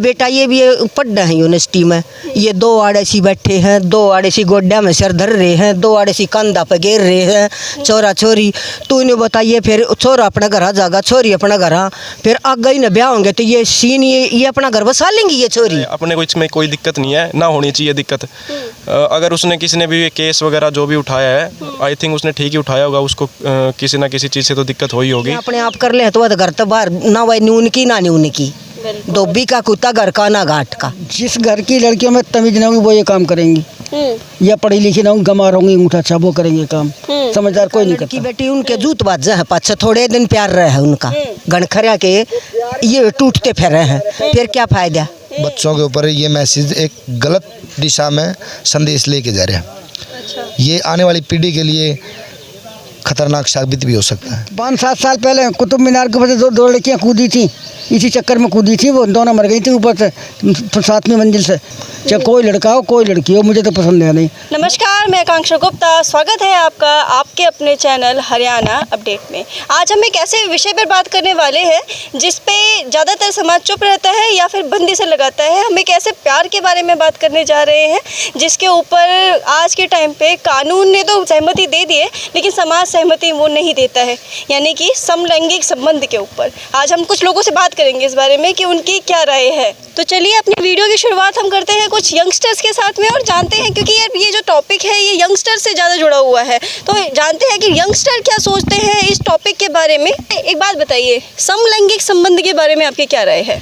बेटा ये भी पढ़ रहे हैं यूनिवर्सिटी में, ये 2 आड़े सी बैठे हैं, 2 आड़े सी गोड्या में सर धर रहे हैं, 2 आड़े सी कंधा पे घेर रहे हैं, छोरा छोरी। तो इन्हें बताइए फिर छोरा अपना घर आ जाएगा, छोरी अपना घर आ, फिर आगे ही न ब्याह होंगे तो ये सीन ये अपना घर बसा लेंगी ये छोरी। अपने को इसमें कोई दिक्कत नहीं है, ना होनी चाहिए दिक्कत। अगर उसने किसी ने भी केस वगैरह जो भी उठाया है, आई थिंक उसने ठीक ही उठाया होगा, उसको किसी ना किसी चीज़ से तो दिक्कत हो ही होगी। अपने आप कर ले तो घर तो बाहर ना वही न्यून की ना न्यून की, धोबी का कुत्ता घर का ना घाट का। जिस घर की लड़कियों में तमीज ना होगी वो ये काम करेंगी, या पढ़ी लिखी ना होंगी, गंवार होंगी, अंगूठा छाप वो करेंगे काम। समझदार कोई नहीं करता। बेटी उनके जूत बाजा है, पाछे थोड़े दिन प्यार रहे है उनका, गणखरिया के ये टूटते फिर रहे हैं, फिर क्या फायदा। बच्चों के ऊपर ये मैसेज एक गलत दिशा में संदेश लेके जा रहे हैं। ये आने वाली पीढ़ी के लिए खतरनाक साबित भी हो सकता है। 5-7 साल पहले कुतुब मीनार के ऊपर 2 लड़कियां कूदी थी, इसी चक्कर में कूदी थी, वो दोनों मर गई थी ऊपर से 7वीं मंजिल से। चाहे कोई लड़का हो कोई लड़की हो, मुझे तो पसंद है नहीं। नमस्कार, मैं आकांक्षा गुप्ता, स्वागत है आपका आपके अपने चैनल हरियाणा अपडेट में। आज हम एक ऐसे विषय पर बात करने वाले हैं जिस पे ज़्यादातर समाज चुप रहता है या फिर बंदी से लगाता है। हम एक ऐसे प्यार के बारे में बात करने जा रहे हैं जिसके ऊपर आज के टाइम पे कानून ने तो सहमति दे दी है, लेकिन समाज सहमति वो नहीं देता है, यानी कि समलैंगिक संबंध के ऊपर। आज हम कुछ लोगों से बात करेंगे इस बारे में कि उनकी क्या राय है। तो चलिए अपनी वीडियो की शुरुआत हम करते हैं कुछ यंगस्टर्स के साथ में और जानते हैं, क्योंकि यार ये जो टॉपिक है ये यंगस्टर से ज़्यादा जुड़ा हुआ है, तो जानते हैं कि यंगस्टर क्या सोचते हैं इस टॉपिक के बारे में। एक बात बताइए, समलैंगिक संबंध के बारे में आपकी क्या राय है?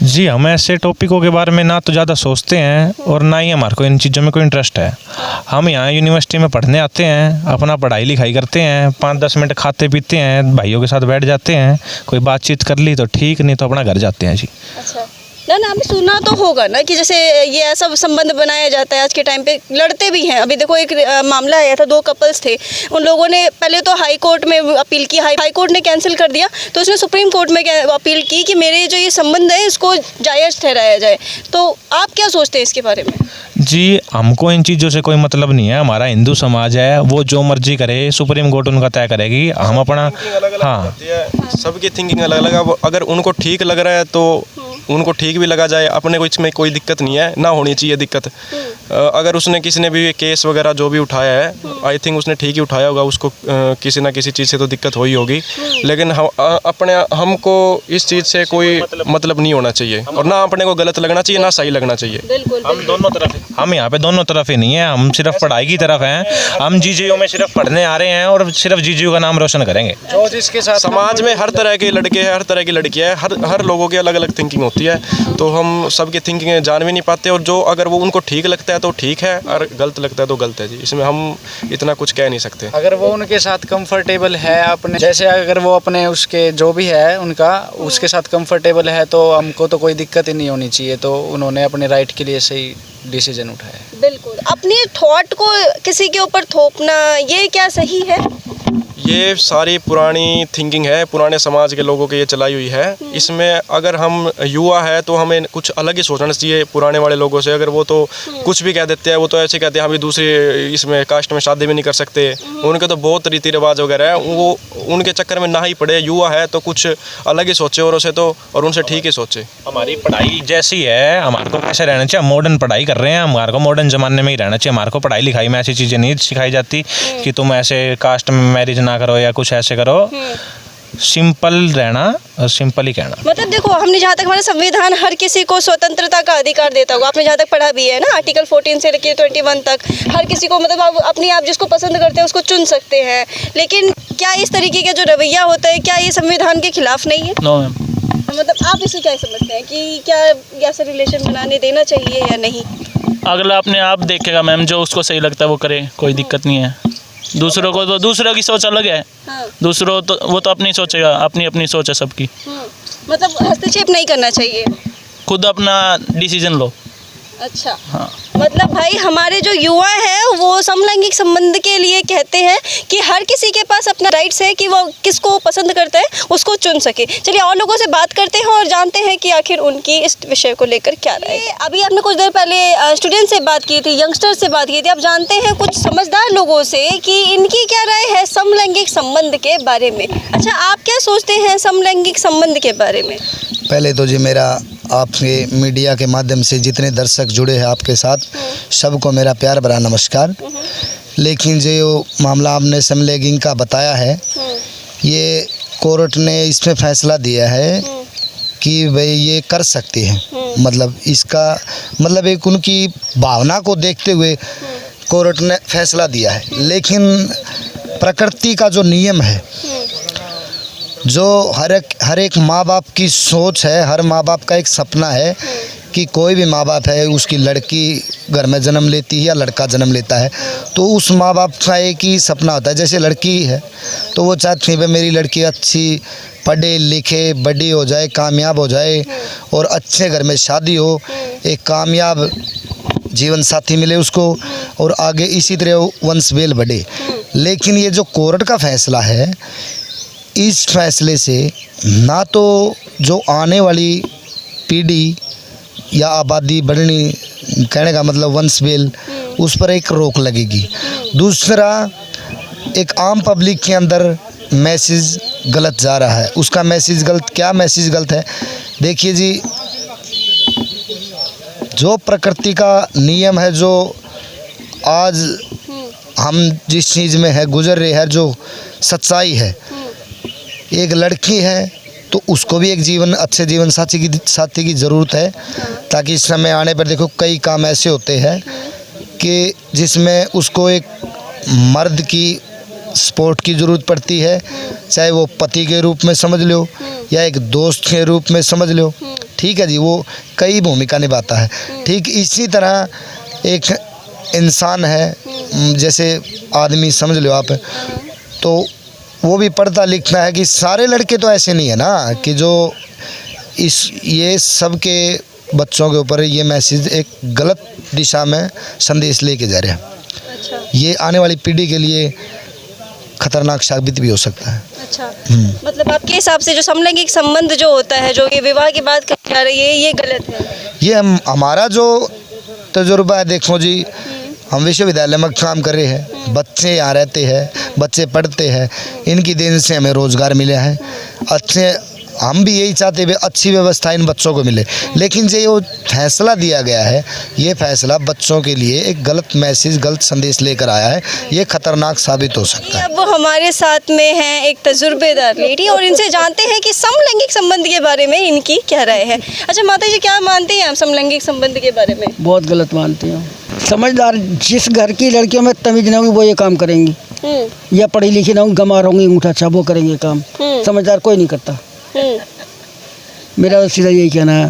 जी, हम ऐसे टॉपिकों के बारे में ना तो ज़्यादा सोचते हैं और ना ही हमारे को इन चीज़ों में कोई इंटरेस्ट है। हम यहाँ यूनिवर्सिटी में पढ़ने आते हैं, अपना पढ़ाई लिखाई करते हैं, 5-10 मिनट खाते पीते हैं, भाइयों के साथ बैठ जाते हैं, कोई बातचीत कर ली तो ठीक, नहीं तो अपना घर जाते हैं जी। अच्छा ना, आपने सुना तो होगा ना कि जैसे ये ऐसा संबंध बनाया जाता है, आज के टाइम पे लड़ते भी हैं। अभी देखो एक मामला आया था, 2 कपल्स थे, उन लोगों ने पहले तो हाई कोर्ट में अपील की, हाई कोर्ट ने कैंसिल कर दिया, तो उसने सुप्रीम कोर्ट में अपील की कि मेरे जो ये संबंध है इसको जायज़ ठहराया जाए। तो आप क्या सोचते हैं इसके बारे में? जी, हमको इन चीज़ों से कोई मतलब नहीं है। हमारा हिंदू समाज है, वो जो मर्जी करे, सुप्रीम कोर्ट उनका तय करेगी। हम अपना हाँ, सबकी थिंकिंग अलग अलग। अगर उनको ठीक लग रहा है तो उनको ठीक भी लगा जाए, अपने को इसमें कोई दिक्कत नहीं है, ना होनी चाहिए दिक्कत। अगर उसने किसी ने भी केस वगैरह जो भी उठाया है, आई थिंक उसने ठीक ही उठाया होगा, उसको किसी ना किसी चीज़ से तो दिक्कत हो ही होगी। लेकिन हमको इस चीज़ से कोई मतलब नहीं होना चाहिए, और ना अपने को गलत लगना चाहिए ना सही लगना चाहिए। हम दोनों तरफ, हम यहाँ पे दोनों तरफ ही नहीं है, हम सिर्फ पढ़ाई की तरफ हैं। हम जीजीयू में सिर्फ पढ़ने आ रहे हैं और सिर्फ जीजीयू का नाम रोशन करेंगे। जो जिसके साथ समाज में हर तरह के लड़के हैं, हर तरह की लड़कियाँ हैं, हर लोगों की अलग अलग थिंकिंग होती है, तो हम सबकी थिंकिंग जान भी नहीं पाते। और जो अगर वो उनको ठीक लगता है तो ठीक है, और गलत लगता है तो गलत है जी। इसमें हम इतना कुछ कह नहीं सकते। अगर वो उनके साथ कंफर्टेबल है अपने, जैसे अगर वो अपने उसके जो भी है उनका उसके साथ कंफर्टेबल है, तो हमको तो कोई दिक्कत ही नहीं होनी चाहिए। तो उन्होंने अपने राइट के लिए सही डिसीजन उठाया। बिल्कुल, अपने थॉट को किसी के ऊपर थोपना ये क्या सही है? ये सारी पुरानी थिंकिंग है, पुराने समाज के लोगों की ये चलाई हुई है। इसमें अगर हम युवा है तो हमें कुछ अलग ही सोचना चाहिए पुराने वाले लोगों से। अगर वो तो कुछ भी कह देते हैं, वो तो ऐसे कहते हैं हम भी दूसरी इसमें कास्ट में शादी भी नहीं कर सकते, उनके तो बहुत रीति रिवाज वगैरह है, वो उनके चक्कर में ना ही पड़े। युवा है तो कुछ अलग ही सोचे और उसे तो, और उनसे ठीक ही सोचे। हमारी पढ़ाई जैसी है, हमारे को कैसे रहना चाहिए, मॉडर्न पढ़ाई कर रहे हैं, हमारे को मॉडर्न ज़माने में ही रहना चाहिए। हमारे को पढ़ाई लिखाई में ऐसी चीज़ें नहीं सिखाई जाती कि तुम ऐसे कास्ट में मैरिज ना करो या कुछ ऐसे करो। सिंपल रहना और सिंपल ही कहना। मतलब देखो, हमने जहाँ तक हमारा संविधान हर किसी को स्वतंत्रता का अधिकार देता होगा, आपने जहाँ तक पढ़ा भी है ना, आर्टिकल 14 से लेकर 21 तक हर किसी को, मतलब आप अपनी आप जिसको पसंद करते हैं उसको चुन सकते हैं। लेकिन क्या इस तरीके का जो रवैया होता है, क्या ये संविधान के खिलाफ नहीं है? No ma'am. मतलब आप इसे क्या समझते हैं कि क्या ऐसे रिलेशन बनाने देना चाहिए या नहीं? अगला अपने आप देखेगा मैम, जो उसको सही लगता है वो करे, कोई दिक्कत नहीं है। दूसरों को तो दूसरों की सोच अलग है। हाँ। दूसरों तो वो तो अपनी सोचेगा, अपनी अपनी सोच है सबकी। मतलब हस्तक्षेप नहीं करना चाहिए, खुद अपना डिसीजन लो। अच्छा हाँ, मतलब भाई हमारे जो युवा है वो समलैंगिक संबंध के लिए कहते हैं कि हर किसी के पास अपना राइट्स है कि वो किसको पसंद करता है उसको चुन सके। चलिए और लोगों से बात करते हैं और जानते हैं कि आखिर उनकी इस विषय को लेकर क्या राय है। अभी आपने कुछ देर पहले स्टूडेंट से बात की थी, यंगस्टर से बात की थी, अब जानते हैं कुछ समझदार लोगों से कि इनकी क्या राय है समलैंगिक संबंध के बारे में। अच्छा, आप क्या सोचते हैं समलैंगिक संबंध के बारे में? पहले तो जी मेरा आपके मीडिया के माध्यम से जितने दर्शक जुड़े हैं आपके साथ, सबको मेरा प्यार भरा नमस्कार। लेकिन जो मामला आपने समलैंगिक का बताया है, ये कोर्ट ने इसमें फैसला दिया है कि भाई ये कर सकती है। मतलब इसका मतलब एक उनकी भावना को देखते हुए कोर्ट ने फैसला दिया है। लेकिन प्रकृति का जो नियम है, जो हर एक माँ बाप की सोच है, हर माँ बाप का एक सपना है कि कोई भी माँ बाप है, उसकी लड़की घर में जन्म लेती है या लड़का जन्म लेता है, तो उस माँ बाप का एक ही सपना होता है। जैसे लड़की है तो वो चाहती है भाई मेरी लड़की अच्छी पढ़े लिखे, बड़ी हो जाए, कामयाब हो जाए और अच्छे घर में शादी हो, एक कामयाब जीवन साथी मिले उसको और आगे इसी तरह वंशवेल बढ़े। लेकिन ये जो कोर्ट का फैसला है, इस फैसले से ना तो जो आने वाली पीढ़ी या आबादी बढ़नी, कहने का मतलब वंशवेल, उस पर एक रोक लगेगी। दूसरा, एक आम पब्लिक के अंदर मैसेज गलत जा रहा है। उसका मैसेज गलत, क्या मैसेज गलत है? देखिए जी, जो प्रकृति का नियम है, जो आज हम जिस चीज़ में है गुजर रहे हैं, जो सच्चाई है, एक लड़की है तो उसको भी एक अच्छे जीवन साथी की ज़रूरत है, ताकि इस समय आने पर देखो कई काम ऐसे होते हैं कि जिसमें उसको एक मर्द की सपोर्ट की ज़रूरत पड़ती है, चाहे वो पति के रूप में समझ लो या एक दोस्त के रूप में समझ लो। ठीक है जी, वो कई भूमिका निभाता है। ठीक इसी तरह एक इंसान है, जैसे आदमी समझ लो आप, तो वो भी पढ़ता लिखना है कि सारे लड़के तो ऐसे नहीं है ना कि जो ये सब के बच्चों के ऊपर ये मैसेज एक गलत दिशा में संदेश लेके जा रहे हैं। अच्छा। ये आने वाली पीढ़ी के लिए खतरनाक साबित भी हो सकता है। अच्छा, मतलब आपके हिसाब से जो समलैंगिक संबंध जो होता है, जो ये विवाह की बात कही जा रही है, ये गलत है? ये हमारा जो तजुर्बा है, देखो जी, हम विश्वविद्यालय में काम कर रहे हैं, बच्चे यहाँ रहते हैं, बच्चे पढ़ते हैं, इनकी देन से हमें रोज़गार मिला है। अच्छे, हम भी यही चाहते हैं अच्छी व्यवस्था इन बच्चों को मिले। लेकिन जो फैसला दिया गया है, ये फैसला बच्चों के लिए एक गलत मैसेज, गलत संदेश लेकर आया है। ये खतरनाक साबित हो सकता है। अब वो हमारे साथ में हैं एक तजुर्बेदार लेडी, और इनसे जानते हैं कि समलैंगिक संबंध के बारे में इनकी क्या राय है। अच्छा माता जी, क्या मानती हैं आप समलैंगिक संबंध के बारे में? बहुत गलत मानती हूँ। समझदार जिस घर की लड़कियों में तमीज ना होगी वो ये काम करेंगी, या पढ़ी लिखी ना होंगी, गंवार होंगी, अंगूठा छाप, वो करेंगे काम। समझदार कोई नहीं करता। मेरा तो सीधा यही कहना है।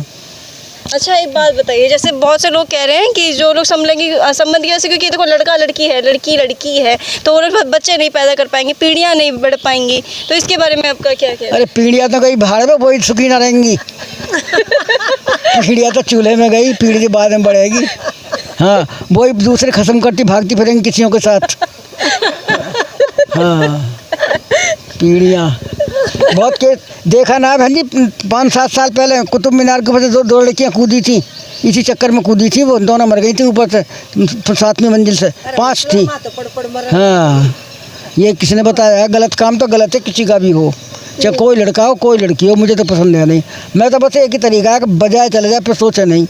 अच्छा, एक बात बताइए, जैसे बहुत से लोग कह रहे हैं कि जो लोग समलैंगिक संबंध की, क्योंकि देखो लड़का लड़की है, लड़की लड़की है, तो वो लोग बच्चे नहीं पैदा कर पाएंगे, पीढ़ियाँ नहीं बढ़ पाएंगी, तो इसके बारे में आपका क्या कहना है? अरे पीढ़ियाँ तो गई भाड़ में, वही सुखी ना रहेंगी। पीढ़ियाँ तो चूल्हे में गई, पीढ़ी बाद में बढ़ेगी। हाँ, वही दूसरे खत्म करती भागती फिरेंगी किसियों के साथ। हाँ, पीढ़ियाँ बहुत के देखा ना बहन जी। 5-7 साल पहले कुतुब मीनार के ऊपर से दो लड़कियाँ कूदी थी, इसी चक्कर में कूदी थी, वो दोनों मर गई थी ऊपर से 7वीं मंजिल से, 5 थी। हाँ, ये किसने बताया? गलत काम तो गलत है, किसी का भी हो, चाहे कोई लड़का हो कोई लड़की हो, मुझे तो पसंद है नहीं। मैं तो बस एक ही तरीका है कि बजाय चले जाए, फिर सोचे नहीं।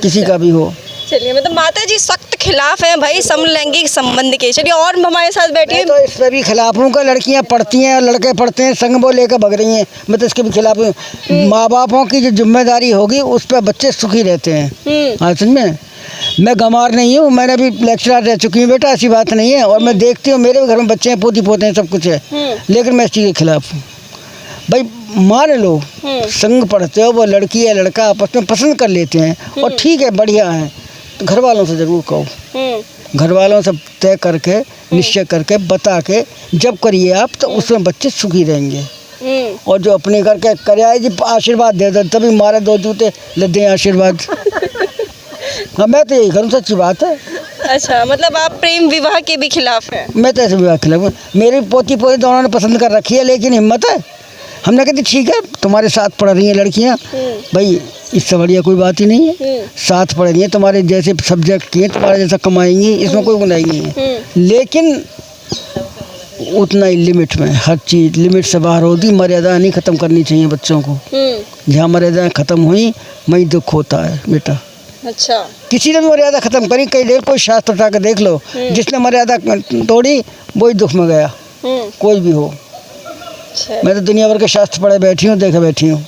किसी का भी हो। चलिए, मतलब माता जी सख्त खिलाफ हैं भाई समलैंगिक संबंध के। चलिए, और हमारे साथ बैठिए। मैं तो इस पर भी खिलाफ हूँ कि लड़कियाँ पढ़ती हैं, लड़के पढ़ते हैं, संग वो लेकर भग रही हैं। मैं तो इसके भी खिलाफ हूँ। माँ बापों की जो जिम्मेदारी होगी उस पर बच्चे सुखी रहते हैं। हाँ, समझ में, मैं गंवार नहीं हूँ, मैंने भी लेक्चरर रह चुकी हूँ बेटा, ऐसी बात नहीं है। और मैं देखती हूँ, मेरे घर में बच्चे हैं, पोती पोते हैं, सब कुछ है। लेकिन मैं इस चीज़ के खिलाफ हूँ। भाई मान लो संग पढ़ते हो, वो लड़की या लड़का आपस में पसंद कर लेते हैं और ठीक है, बढ़िया है, तो घर वालों से ज़रूर कहो। घर वालों से तय करके, निश्चय करके, बता के जब करिए आप, तो उसमें बच्चे सुखी रहेंगे। और जो अपने करके करे जी आशीर्वाद दे दो, तभी मारे 2 जूते ले दें आशीर्वाद। हाँ, मैं तो यही करूँ, सच्ची बात है। अच्छा, मतलब आप प्रेम विवाह के भी खिलाफ हैं? मैं तो ऐसे विवाह खिलाफ हूँ। मेरी पोती पोती दोनों ने पसंद कर रखी है, लेकिन हिम्मत है, हमने कहते ठीक है, तुम्हारे साथ पढ़ रही हैं लड़कियाँ, भाई इससे बढ़िया कोई बात ही नहीं है। साथ पढ़ रही हैं, तुम्हारे जैसे सब्जेक्ट की हैं, तुम्हारे जैसा कमाएंगी, इसमें कोई बुराई नहीं है। लेकिन उतना ही लिमिट में, हर चीज़ लिमिट से बाहर होती, मर्यादा नहीं ख़त्म करनी चाहिए बच्चों को। जहाँ मर्यादाएं ख़त्म हुई वहीं दुख होता है बेटा। अच्छा। किसी ने भी मर्यादा ख़त्म करी, कहीं देख कोई शास्त्र उठा के देख लो, जिसने मर्यादा तोड़ी वही दुख में गया, कोई भी हो। अच्छा। मैं तो दुनिया भर के शास्त्र पढ़े बैठी हूँ, देखे बैठी हूँ।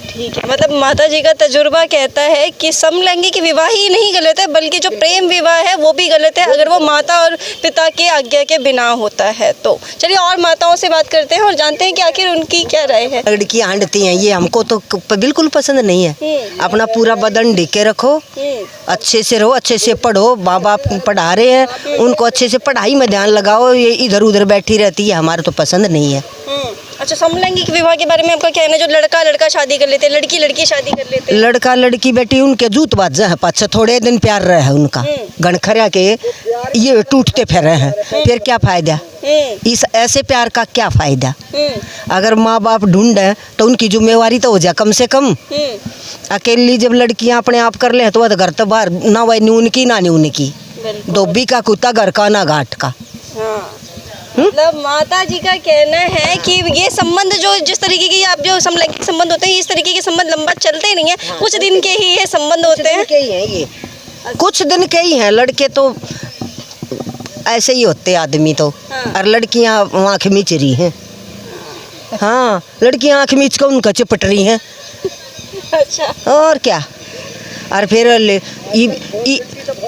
ठीक है, मतलब माता जी का तजुर्बा कहता है कि समलैंगिक विवाह ही नहीं गलत है, बल्कि जो प्रेम विवाह है वो भी गलत है अगर वो माता और पिता के आज्ञा के बिना होता है। तो चलिए और माताओं से बात करते हैं और जानते हैं कि आखिर उनकी क्या राय है। लड़कियां हांडती हैं, ये हमको तो बिल्कुल पसंद नहीं है। अपना पूरा बदन ढके रखो, अच्छे से रहो, अच्छे से पढ़ो, माँ बाप पढ़ा रहे हैं उनको अच्छे से पढ़ाई में ध्यान लगाओ। ये इधर उधर बैठी रहती है, हमारे तो पसंद नहीं है। अच्छा, समलैंगिक विवाह के बारे में आपका कहना है? जो लड़का लड़का शादी कर लेते हैं, लड़की लड़की शादी कर लेते हैं। लड़का लड़की बेटी उनके जूत बाजा है, पाछा थोड़े दिन प्यार रहे है उनका, गणखरिया के ये टूटते फिर हैं, फिर क्या फायदा? इस ऐसे प्यार का क्या फायदा? अगर माँ बाप ढूंढे तो उनकी जिम्मेवारी तो हो जाए कम से कम। अकेली जब लड़कियां अपने आप कर ले तो वह घर तो बाहर ना वही उनकी ना नहीं उनकी, धोबी का कुत्ता घर का ना घाट का। मतलब माता जी का कहना है कि ये संबंध जो जिस तरीके की आप जो समलैंगिक संबंध होते हैं, इस तरीके के संबंध लंबा चलते नहीं है, कुछ दिन के ही ये संबंध होते हैं। ये कुछ दिन के ही हैं। लड़के तो ऐसे ही होते आदमी तो, और लड़कियां आँख मीच रही हैं। हाँ, लड़कियां आँख मीच कर उनका चिपट रही हैं। अच्छा। और क्या। और फिर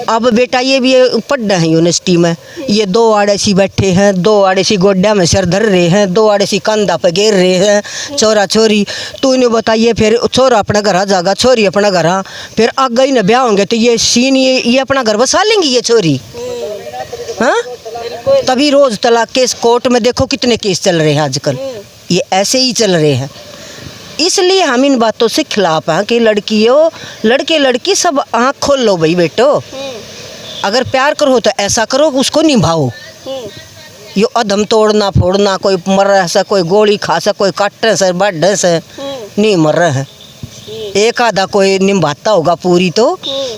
अब बेटा ये भी पढ़ रहे हैं यूनिवर्सिटी में, ये दो आड़ेसी बैठे हैं, दो आड़ेसी गोड्डा में सर धर रहे हैं, दो आड़ेसी कंधा पे गिर रहे हैं, छोरा छोरी। तू इन्हें बताइए, फिर छोरा अपना घर आ जाएगा, छोरी अपना घर आ, फिर आगे ही न ब्याह होंगे तो ये सीन ये अपना घर बसा लेंगी ये छोरी। हाँ, तभी रोज तलाक केस कोर्ट में देखो कितने केस चल रहे हैं आजकल, ये ऐसे ही चल रहे हैं। इसलिए हम इन बातों से खिलाफ हैं कि लड़कियों लड़के लड़की सब आँख खोल लो भाई बेटो। अगर प्यार करो तो ऐसा करो, उसको निभाओ। यो अधम तोड़ना फोड़ना, कोई मर रहा है, कोई गोली खा सा, कोई काट से बढ़ से नहीं मर रहा है। एक आधा कोई निभाता होगा पूरी, तो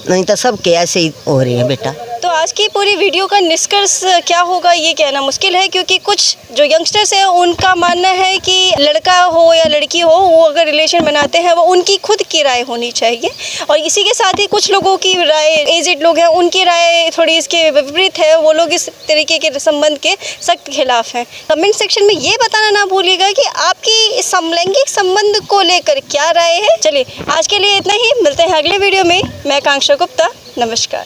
नहीं तो सब के ऐसे ही हो रहे हैं बेटा। तो आज की पूरी वीडियो का निष्कर्ष क्या होगा ये कहना मुश्किल है, क्योंकि कुछ जो यंगस्टर्स हैं उनका मानना है कि लड़का हो या लड़की हो, वो अगर रिलेशन बनाते हैं वो उनकी खुद की राय होनी चाहिए। और इसी के साथ ही कुछ लोगों की राय, एजेड लोग हैं, उनकी राय थोड़ी इसके विपरीत है। वो लोग इस तरीके के संबंध के सख्त खिलाफ हैं। कमेंट सेक्शन में ये बताना ना भूलिएगा कि आपकी समलैंगिक संबंध को लेकर क्या राय है। चलिए आज के लिए इतना ही, मिलते हैं अगले वीडियो में। मैं आकांक्षा गुप्ता, नमस्कार।